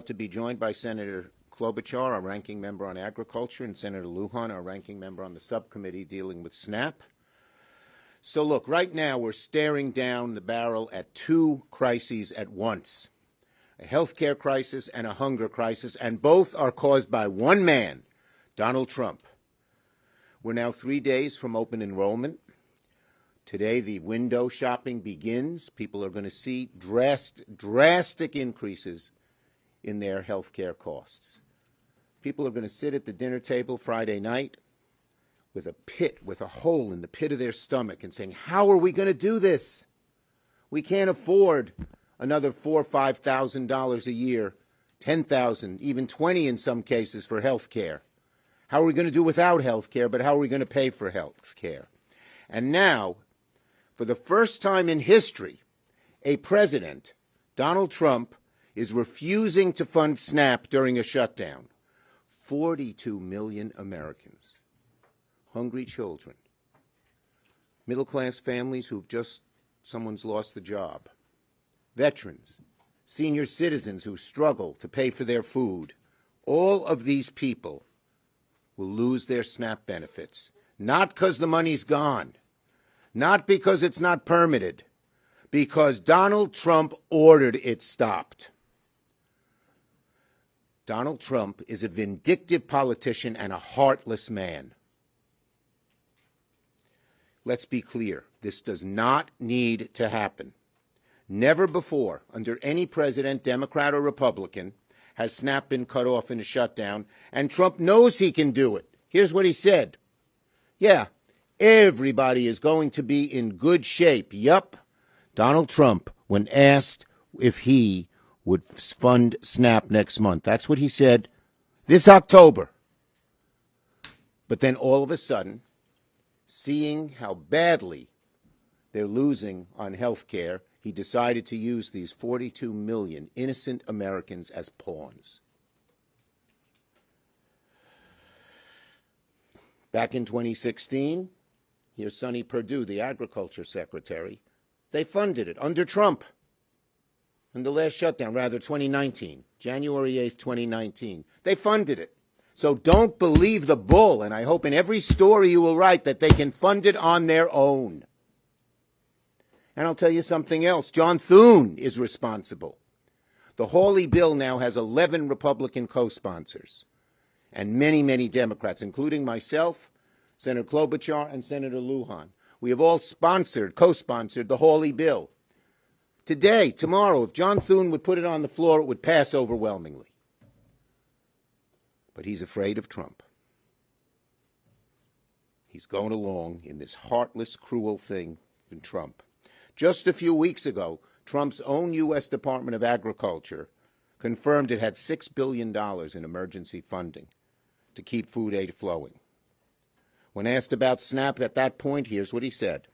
To be joined by Senator Klobuchar, our ranking member on agriculture, and Senator Luján, our ranking member on the subcommittee dealing with SNAP. So look, right now we're staring down the barrel at two crises at once, a health care crisis and a hunger crisis, and both are caused by one man, Donald Trump. We're now 3 days from open enrollment. Today the window shopping begins. People are going to see drastic increases in their health care costs. People are going to sit at the dinner table Friday night with a hole in the pit of their stomach and saying, how are we going to do this? We can't afford another $4,000 or $5,000 a year, $10,000, even $20,000 in some cases for health care. How are we going to do without health care, but how are we going to pay for health care? And now, for the first time in history, a president, Donald Trump, is refusing to fund SNAP during a shutdown. 42 million Americans, hungry children, middle-class families someone's lost the job, veterans, senior citizens who struggle to pay for their food. All of these people will lose their SNAP benefits, not because the money's gone, not because it's not permitted, because Donald Trump ordered it stopped. Donald Trump is a vindictive politician and a heartless man. Let's be clear, this does not need to happen. Never before, under any president, Democrat or Republican, has SNAP been cut off in a shutdown, and Trump knows he can do it. Here's what he said. Yeah, everybody is going to be in good shape. Yup. Donald Trump, when asked if he would fund SNAP next month. That's what he said this October. But then all of a sudden, seeing how badly they're losing on health care, he decided to use these 42 million innocent Americans as pawns. Back in 2016, here's Sonny Perdue, the agriculture secretary. They funded it under Trump. In the last shutdown, rather 2019, January 8th, 2019. They funded it. So don't believe the bull, and I hope in every story you will write that they can fund it on their own. And I'll tell you something else. John Thune is responsible. The Hawley bill now has 11 Republican co-sponsors and many, many Democrats, including myself, Senator Klobuchar, and Senator Luján. We have all co-sponsored the Hawley bill. Today, tomorrow, if John Thune would put it on the floor, it would pass overwhelmingly. But he's afraid of Trump. He's going along in this heartless, cruel thing with Trump. Just a few weeks ago, Trump's own U.S. Department of Agriculture confirmed it had $6 billion in emergency funding to keep food aid flowing. When asked about SNAP at that point, here's what he said.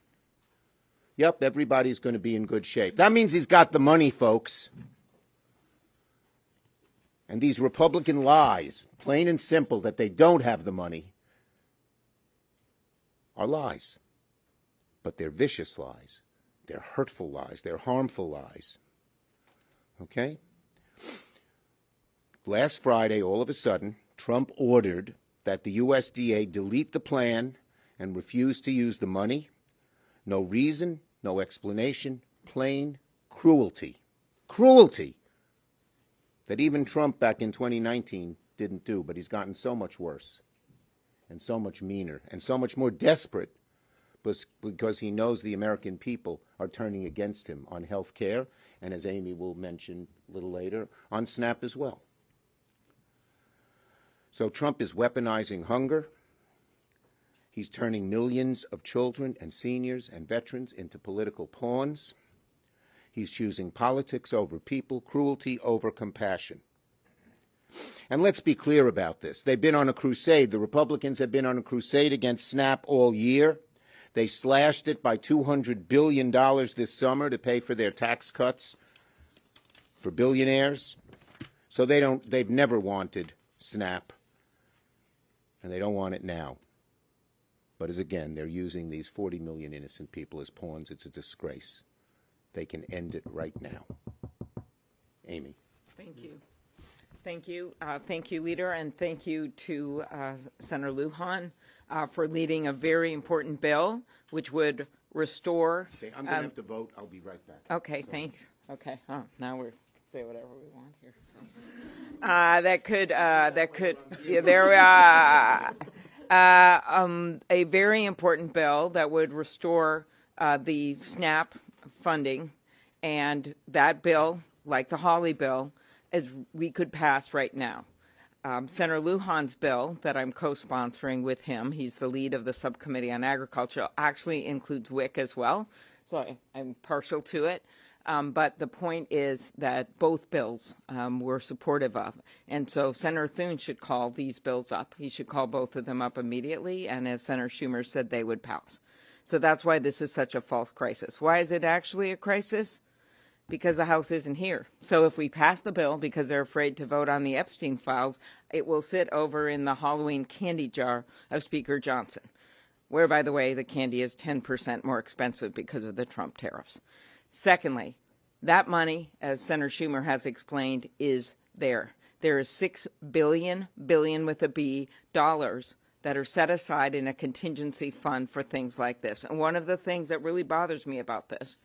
Yep, everybody's going to be in good shape. That means he's got the money, folks. And these Republican lies, plain and simple, that they don't have the money, are lies. But they're vicious lies. They're hurtful lies. They're harmful lies. Okay? Last Friday, all of a sudden, Trump ordered that the USDA delete the plan and refuse to use the money. No reason, no explanation, plain cruelty. Cruelty that even Trump back in 2019 didn't do, but he's gotten so much worse and so much meaner and so much more desperate because he knows the American people are turning against him on health care and, as Amy will mention a little later, on SNAP as well. So Trump is weaponizing hunger. He's turning millions of children and seniors and veterans into political pawns. He's choosing politics over people, cruelty over compassion. And let's be clear about this. They've been on a crusade. The Republicans have been on a crusade against SNAP all year. They slashed it by $200 billion this summer to pay for their tax cuts for billionaires. So they've never wanted SNAP, and they don't want it now. But as again, they're using these 40 million innocent people as pawns. It's a disgrace. They can end it right now. Amy. Thank you. Thank you. Thank you, Leader, and thank you to Senator Luján for leading a very important bill which would restore... Okay, I'm going to have to vote. I'll be right back. Okay, thanks. Okay, now we're say whatever we want here. So. A very important bill that would restore the SNAP funding, and that bill, like the Hawley bill, as we could pass right now. Senator Luján's bill that I'm co-sponsoring with him, he's the lead of the Subcommittee on Agriculture, actually includes WIC as well, so I'm partial to it. But the point is that both bills we're supportive of. And so Senator Thune should call these bills up. He should call both of them up immediately, and as Senator Schumer said, they would pass. So that's why this is such a false crisis. Why is it actually a crisis? Because the House isn't here. So if we pass the bill because they're afraid to vote on the Epstein files, it will sit over in the Halloween candy jar of Speaker Johnson, where, by the way, the candy is 10% more expensive because of the Trump tariffs. Secondly, that money, as Senator Schumer has explained, is there. There is $6 billion with a B, dollars that are set aside in a contingency fund for things like this. And one of the things that really bothers me about this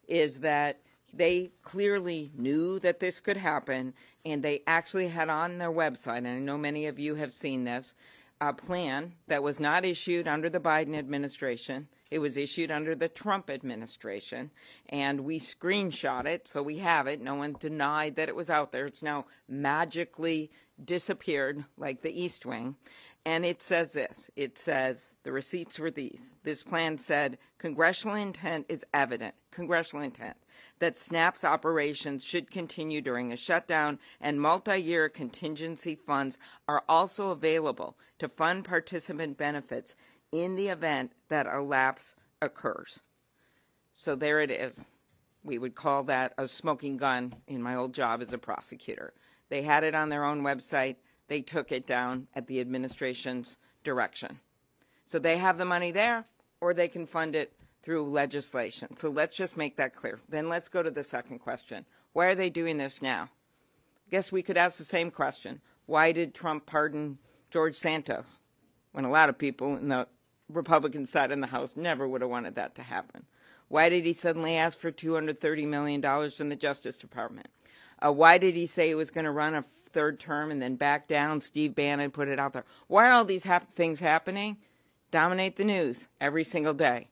is that they clearly knew that this could happen, and they actually had on their website, and I know many of you have seen this, a plan that was not issued under the Biden administration. It was issued under the Trump administration, and we screenshot it, so we have it. No one denied that it was out there. It's now magically disappeared like the East Wing. And it says this. It says, the receipts were these. This plan said, congressional intent is evident, congressional intent, that SNAP's operations should continue during a shutdown, and multi-year contingency funds are also available to fund participant benefits in the event that a lapse occurs. So there it is. We would call that a smoking gun in my old job as a prosecutor. They had it on their own website. They took it down at the administration's direction. So they have the money there, or they can fund it through legislation. So let's just make that clear. Then let's go to the second question. Why are they doing this now? I guess we could ask the same question. Why did Trump pardon George Santos when a lot of people in the Republican side in the House never would have wanted that to happen? Why did he suddenly ask for $230 million from the Justice Department? Why did he say he was going to run a third term and then back down? Steve Bannon put it out there. Why are all these things happening? Dominate the news every single day.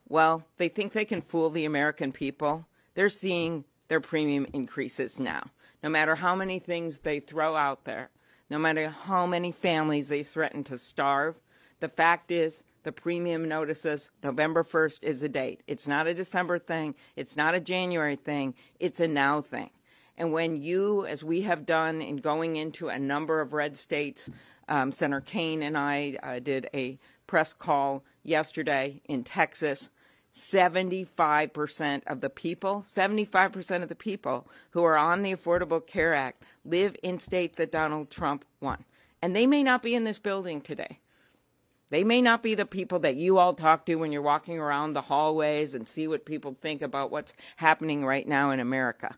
Well, they think they can fool the American people. They're seeing their premium increases now. No matter how many things they throw out there, no matter how many families they threaten to starve, the fact is the premium notices November 1st is a date. It's not a December thing. It's not a January thing. It's a now thing. And when you, as we have done in going into a number of red states, Senator Kaine and I did a press call yesterday in Texas, 75% of the people, 75% of the people who are on the Affordable Care Act live in states that Donald Trump won. And they may not be in this building today. They may not be the people that you all talk to when you're walking around the hallways and see what people think about what's happening right now in America.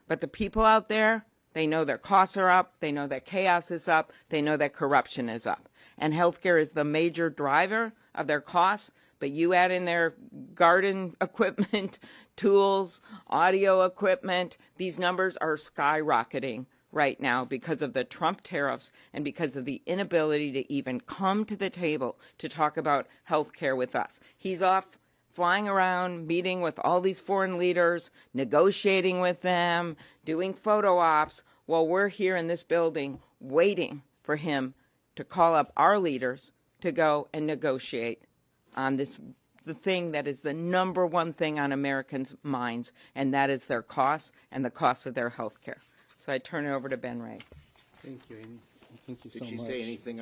But the people out there, they know their costs are up, they know that chaos is up, they know that corruption is up. And healthcare is the major driver of their costs, but you add in their garden equipment, tools, audio equipment, these numbers are skyrocketing right now because of the Trump tariffs and because of the inability to even come to the table to talk about healthcare with us. He's off flying around, meeting with all these foreign leaders, negotiating with them, doing photo ops, while we're here in this building waiting for him to call up our leaders to go and negotiate on this, the thing that is the number one thing on Americans' minds, and that is their costs and the cost of their health care. So I turn it over to Ben Ray. Thank you, Amy. Thank you so much. Did she say anything